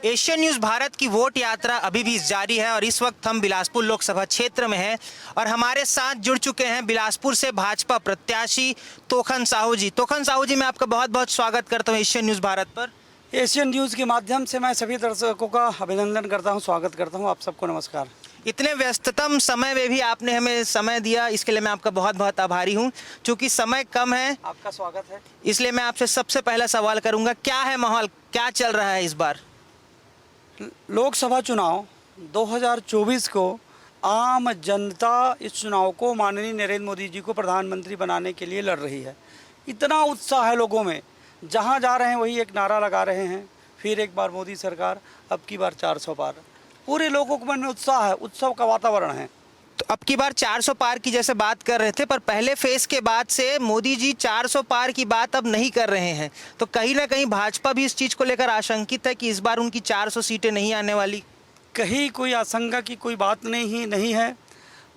Asian news Bharat की vote यात्रा अभी भी जारी है और इस वक्त हम बिलासपुर लोकसभा क्षेत्र में हैं और हमारे साथ जुड़ चुके हैं बिलासपुर से भाजपा प्रत्याशी तोखन साहू जी। तोखन साहू जी, मैं आपका बहुत बहुत स्वागत करता हूं एशियन न्यूज़ भारत पर। एशियन न्यूज़ के माध्यम से मैं सभी दर्शकों का अभिनंदन करता हूं, स्वागत करता हूं। आप सबको नमस्कार। इतने व्यस्ततम समय में भी आपने हमें समय दिया, इसके लिए मैं आपका बहुत बहुत आभारी हूं। चूँकि समय कम है, आपका स्वागत है। इसलिए मैं आपसे सबसे पहला सवाल करूँगा, क्या है माहौल, क्या चल रहा है इस बार? लोकसभा चुनाव 2024 को आम जनता इस चुनाव को माननीय नरेंद्र मोदी जी को प्रधानमंत्री बनाने के लिए लड़ रही है। इतना उत्साह है लोगों में, जहां जा रहे हैं वही एक नारा लगा रहे हैं, फिर एक बार मोदी सरकार, अब की बार 400 पार। पूरे लोगों के मन में उत्साह है, उत्सव का वातावरण है। तो अब की बार 400 पार की जैसे बात कर रहे थे, पर पहले फेज के बाद से मोदी जी 400 पार की बात अब नहीं कर रहे हैं, तो कहीं ना कहीं भाजपा भी इस चीज़ को लेकर आशंकित है कि इस बार उनकी 400 सीटें नहीं आने वाली। कहीं कोई आशंका की कोई बात नहीं है।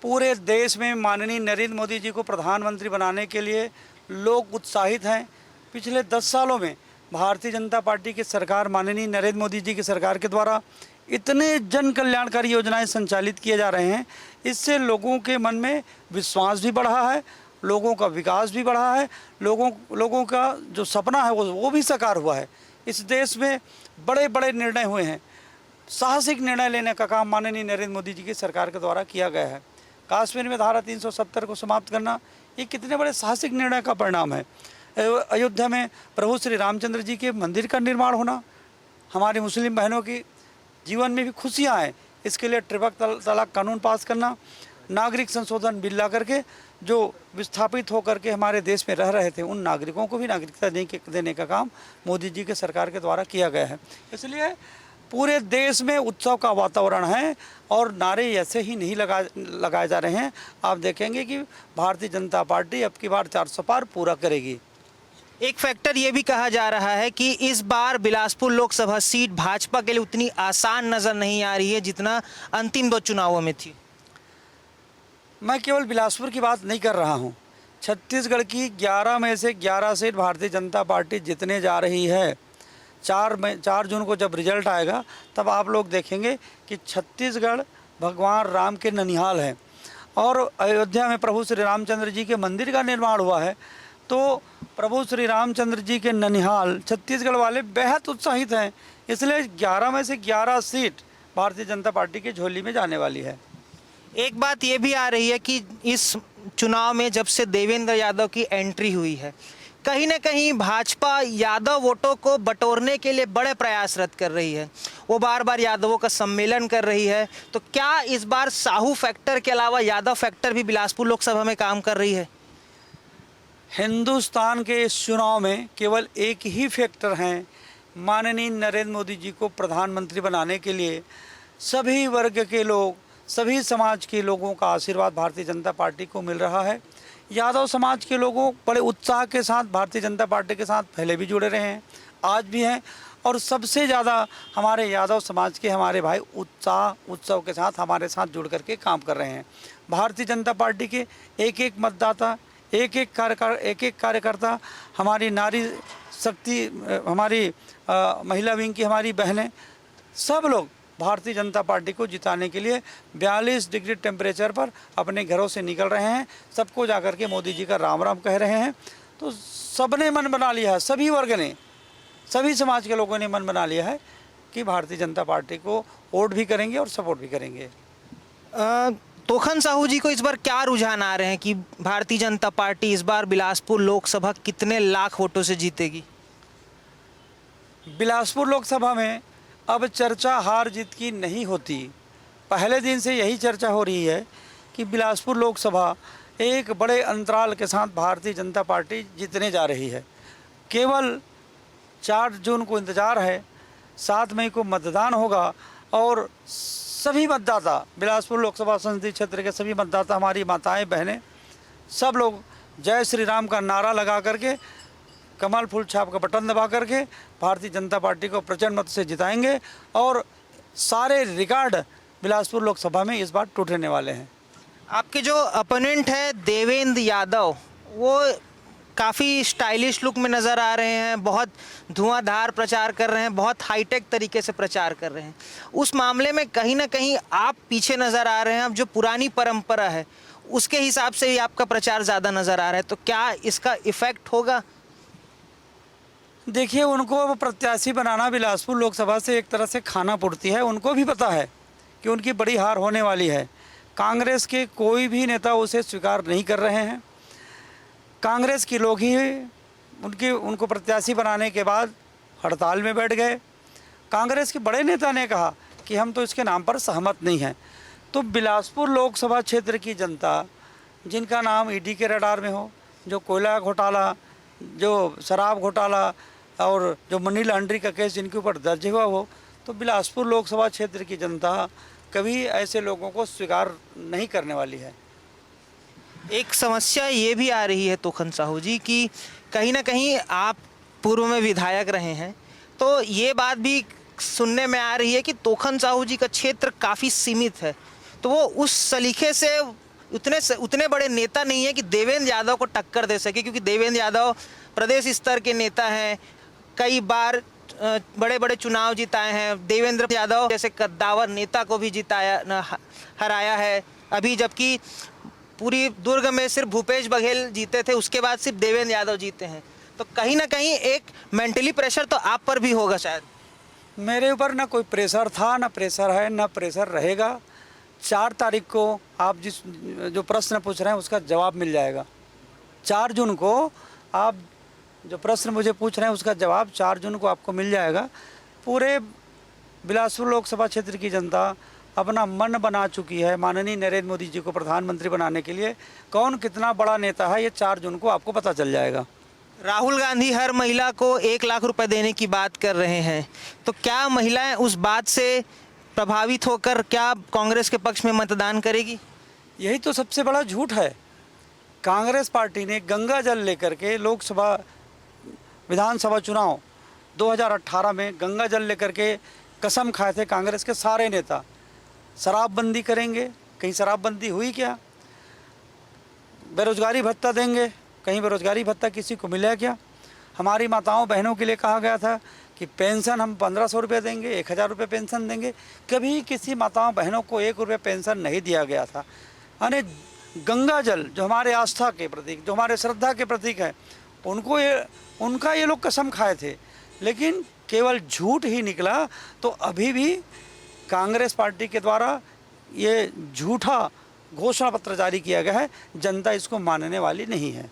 पूरे देश में माननीय नरेंद्र मोदी जी को प्रधानमंत्री बनाने के लिए लोग उत्साहित हैं। पिछले 10 सालों में भारतीय जनता पार्टी की सरकार, माननीय नरेंद्र मोदी जी की सरकार के द्वारा इतने जन कल्याणकारी योजनाएं संचालित किए जा रहे हैं, इससे लोगों के मन में विश्वास भी बढ़ा है, लोगों का विकास भी बढ़ा है, लोगों का जो सपना है वो भी साकार हुआ है। इस देश में बड़े बड़े निर्णय हुए हैं, साहसिक निर्णय लेने का काम माननीय नरेंद्र मोदी जी की सरकार के द्वारा किया गया है। कश्मीर में धारा 370 को समाप्त करना, ये कितने बड़े साहसिक निर्णय का परिणाम है। अयोध्या में प्रभु श्री रामचंद्र जी के मंदिर का निर्माण होना, हमारी मुस्लिम बहनों की जीवन में भी खुशियाँ आए, इसके लिए ट्रिपल तलाक कानून पास करना, नागरिक संशोधन बिल ला करके जो विस्थापित होकर के हमारे देश में रह रहे थे उन नागरिकों को भी नागरिकता देने का काम मोदी जी के सरकार के द्वारा किया गया है। इसलिए पूरे देश में उत्सव का वातावरण है और नारे ऐसे ही नहीं लगाए जा रहे हैं। आप देखेंगे कि भारतीय जनता पार्टी अब की बार 400 पार पूरा करेगी। एक फैक्टर ये भी कहा जा रहा है कि इस बार बिलासपुर लोकसभा सीट भाजपा के लिए उतनी आसान नज़र नहीं आ रही है जितना अंतिम 2 चुनावों में थी। मैं केवल बिलासपुर की बात नहीं कर रहा हूँ, छत्तीसगढ़ की 11 में से 11 सीट भारतीय जनता पार्टी जीतने जा रही है। 4 जून को जब रिजल्ट आएगा तब आप लोग देखेंगे कि छत्तीसगढ़ भगवान राम के ननिहाल है और अयोध्या में प्रभु श्री रामचंद्र जी के मंदिर का निर्माण हुआ है। तो प्रभु श्री रामचंद्र जी के ननिहाल छत्तीसगढ़ वाले बेहद उत्साहित हैं, इसलिए 11 में से 11 सीट भारतीय जनता पार्टी की झोली में जाने वाली है। एक बात ये भी आ रही है कि इस चुनाव में जब से देवेंद्र यादव की एंट्री हुई है, कहीं ना कहीं भाजपा यादव वोटों को बटोरने के लिए बड़े प्रयासरत कर रही है। वो बार बार यादवों का सम्मेलन कर रही है। तो क्या इस बार साहू फैक्टर के अलावा यादव फैक्टर भी बिलासपुर लोकसभा में काम कर रही है? हिंदुस्तान के इस चुनाव में केवल एक ही फैक्टर हैं, माननीय नरेंद्र मोदी जी को प्रधानमंत्री बनाने के लिए सभी वर्ग के लोग, सभी समाज के लोगों का आशीर्वाद भारतीय जनता पार्टी को मिल रहा है। यादव समाज के लोगों बड़े उत्साह के साथ भारतीय जनता पार्टी के साथ पहले भी जुड़े रहे हैं, आज भी हैं, और सबसे ज़्यादा हमारे यादव समाज के हमारे भाई उत्सव के साथ हमारे साथ जुड़ करके काम कर रहे हैं। भारतीय जनता पार्टी के एक एक मतदाता, एक एक कार्यकर्ता, हमारी नारी शक्ति, हमारी महिला विंग की हमारी बहनें, सब लोग भारतीय जनता पार्टी को जिताने के लिए 42 डिग्री टेम्परेचर पर अपने घरों से निकल रहे हैं। सबको जाकर के मोदी जी का राम राम कह रहे हैं। तो सबने मन बना लिया है, सभी वर्ग ने, सभी समाज के लोगों ने मन बना लिया है कि भारतीय जनता पार्टी को वोट भी करेंगे और सपोर्ट भी करेंगे। तोखन साहू जी को इस बार क्या रुझान आ रहे हैं कि भारतीय जनता पार्टी इस बार बिलासपुर लोकसभा कितने लाख वोटों से जीतेगी? बिलासपुर लोकसभा में अब चर्चा हार जीत की नहीं होती। पहले दिन से यही चर्चा हो रही है कि बिलासपुर लोकसभा एक बड़े अंतराल के साथ भारतीय जनता पार्टी जीतने जा रही है। केवल 4 जून को इंतज़ार है, 7 मई को मतदान होगा और सभी मतदाता, बिलासपुर लोकसभा संसदीय क्षेत्र के सभी मतदाता, हमारी माताएं बहनें, सब लोग जय श्री राम का नारा लगा करके, कमल फूल छाप का बटन दबा करके भारतीय जनता पार्टी को प्रचंड मत से जिताएंगे और सारे रिकॉर्ड बिलासपुर लोकसभा में इस बार टूटने वाले हैं। आपके जो अपोनेंट है देवेंद्र यादव, वो काफ़ी स्टाइलिश लुक में नज़र आ रहे हैं, बहुत धुआंधार प्रचार कर रहे हैं, बहुत हाईटेक तरीके से प्रचार कर रहे हैं। उस मामले में कहीं ना कहीं आप पीछे नज़र आ रहे हैं। अब जो पुरानी परंपरा है उसके हिसाब से ही आपका प्रचार ज़्यादा नज़र आ रहा है, तो क्या इसका इफ़ेक्ट होगा? देखिए, उनको प्रत्याशी बनाना बिलासपुर लोकसभा से एक तरह से खाना पूर्ति है। उनको भी पता है कि उनकी बड़ी हार होने वाली है। कांग्रेस के कोई भी नेता उसे स्वीकार नहीं कर रहे हैं। कांग्रेस के लोग ही उनको प्रत्याशी बनाने के बाद हड़ताल में बैठ गए। कांग्रेस के बड़े नेता ने कहा कि हम तो इसके नाम पर सहमत नहीं हैं। तो बिलासपुर लोकसभा क्षेत्र की जनता, जिनका नाम ईडी के रडार में हो, जो कोयला घोटाला, जो शराब घोटाला और जो मनी लॉन्ड्री का केस जिनके ऊपर दर्ज हुआ हो, तो बिलासपुर लोकसभा क्षेत्र की जनता कभी ऐसे लोगों को स्वीकार नहीं करने वाली है। एक समस्या ये भी आ रही है तोखन साहू जी कि कहीं ना कहीं आप पूर्व में विधायक रहे हैं, तो ये बात भी सुनने में आ रही है कि तोखन साहू जी का क्षेत्र काफ़ी सीमित है, तो वो उस सलीके से उतने बड़े नेता नहीं है कि देवेंद्र यादव को टक्कर दे सके, क्योंकि देवेंद्र यादव प्रदेश स्तर के नेता हैं, कई बार बड़े बड़े चुनाव जिताए हैं। देवेंद्र यादव जैसे कद्दावर नेता को भी हराया है। अभी जबकि पूरी दुर्ग में सिर्फ भूपेश बघेल जीते थे, उसके बाद सिर्फ देवेंद्र यादव जीते हैं। तो कहीं ना कहीं एक मेंटली प्रेशर तो आप पर भी होगा शायद। मेरे ऊपर ना कोई प्रेशर था, ना प्रेशर है, ना प्रेशर रहेगा। 4 तारीख को आप जो प्रश्न पूछ रहे हैं उसका जवाब मिल जाएगा। 4 जून को आप जो प्रश्न मुझे पूछ रहे हैं उसका जवाब 4 जून को आपको मिल जाएगा। पूरे बिलासपुर लोकसभा क्षेत्र की जनता अपना मन बना चुकी है माननीय नरेंद्र मोदी जी को प्रधानमंत्री बनाने के लिए। कौन कितना बड़ा नेता है ये 4 जून को आपको पता चल जाएगा। राहुल गांधी हर महिला को 1 लाख रुपए देने की बात कर रहे हैं, तो क्या महिलाएं उस बात से प्रभावित होकर क्या कांग्रेस के पक्ष में मतदान करेगी? यही तो सबसे बड़ा झूठ है। कांग्रेस पार्टी ने गंगा जल लेकर के लोकसभा विधानसभा चुनाव 2018 में गंगा जल लेकर के कसम खाए थे कांग्रेस के सारे नेता, शराबबंदी करेंगे। कहीं शराबबंदी हुई क्या? बेरोजगारी भत्ता देंगे, कहीं बेरोजगारी भत्ता किसी को मिला क्या? हमारी माताओं बहनों के लिए कहा गया था कि पेंशन हम 1500 रुपये देंगे, 1000 रुपये पेंशन देंगे। कभी किसी माताओं बहनों को 1 रुपये पेंशन नहीं दिया गया था। यानी गंगा जल जो हमारे आस्था के प्रतीक, जो हमारे श्रद्धा के प्रतीक है, उनका ये लोग कसम खाए थे, लेकिन केवल झूठ ही निकला। तो अभी भी कांग्रेस पार्टी के द्वारा ये झूठा घोषणा पत्र जारी किया गया है, जनता इसको मानने वाली नहीं है।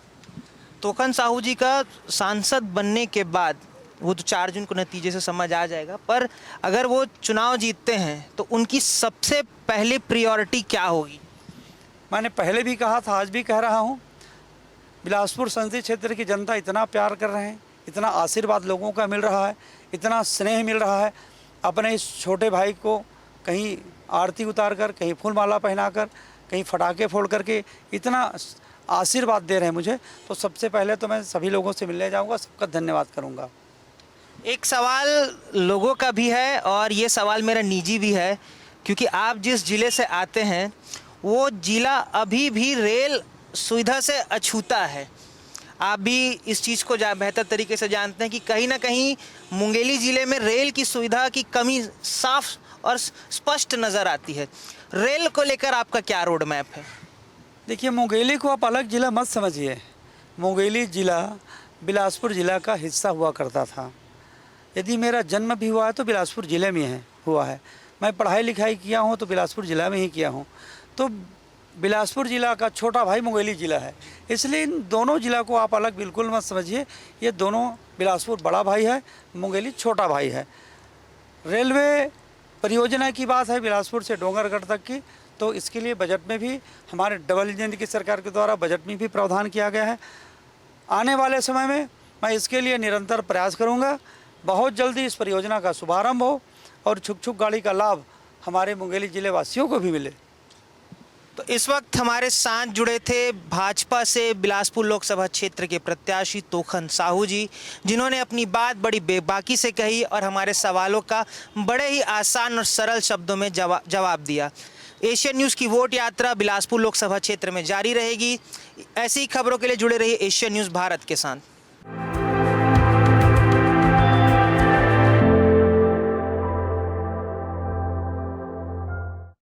तोखन साहू जी का सांसद बनने के बाद वो तो 4 जून को नतीजे से समझ आ जाएगा, पर अगर वो चुनाव जीतते हैं तो उनकी सबसे पहले प्रायोरिटी क्या होगी? मैंने पहले भी कहा था, आज भी कह रहा हूँ, बिलासपुर संसदीय क्षेत्र की जनता इतना प्यार कर रहे हैं, इतना आशीर्वाद लोगों का मिल रहा है, इतना स्नेह मिल रहा है। अपने इस छोटे भाई को कहीं आरती उतार कर, कहीं फूलमाला पहनाकर, कहीं फटाके फोड़ करके इतना आशीर्वाद दे रहे हैं मुझे, तो सबसे पहले तो मैं सभी लोगों से मिलने जाऊंगा, सबका धन्यवाद करूंगा। एक सवाल लोगों का भी है और ये सवाल मेरा निजी भी है, क्योंकि आप जिस ज़िले से आते हैं वो ज़िला अभी भी रेल सुविधा से अछूता है। आप भी इस चीज़ को बेहतर तरीके से जानते हैं कि कहीं ना कहीं मुंगेली ज़िले में रेल की सुविधा की कमी साफ और स्पष्ट नज़र आती है। रेल को लेकर आपका क्या रोड मैप है? देखिए, मुंगेली को आप अलग ज़िला मत समझिए। मुंगेली ज़िला बिलासपुर ज़िला का हिस्सा हुआ करता था। यदि मेरा जन्म भी हुआ है तो बिलासपुर ज़िले में हुआ है। मैं पढ़ाई लिखाई किया हूँ तो बिलासपुर ज़िला में ही किया हूँ। तो बिलासपुर ज़िला का छोटा भाई मुंगेली ज़िला है, इसलिए इन दोनों ज़िला को आप अलग बिल्कुल मत समझिए। ये दोनों, बिलासपुर बड़ा भाई है, मुंगेली छोटा भाई है। रेलवे परियोजना की बात है बिलासपुर से डोंगरगढ़ तक की, तो इसके लिए बजट में भी हमारे डबल इंजन की सरकार के द्वारा बजट में भी प्रावधान किया गया है। आने वाले समय में मैं इसके लिए निरंतर प्रयास करूँगा। बहुत जल्दी इस परियोजना का शुभारंभ हो और छुक छुक गाड़ी का लाभ हमारे मुंगेली ज़िले वासियों को भी मिले। तो इस वक्त हमारे साथ जुड़े थे भाजपा से बिलासपुर लोकसभा क्षेत्र के प्रत्याशी तोखन साहू जी, जिन्होंने अपनी बात बड़ी बेबाकी से कही और हमारे सवालों का बड़े ही आसान और सरल शब्दों में जवाब दिया। एशियन न्यूज़ की वोट यात्रा बिलासपुर लोकसभा क्षेत्र में जारी रहेगी। ऐसी खबरों के लिए जुड़े रहिए एशियन न्यूज़ भारत के साथ।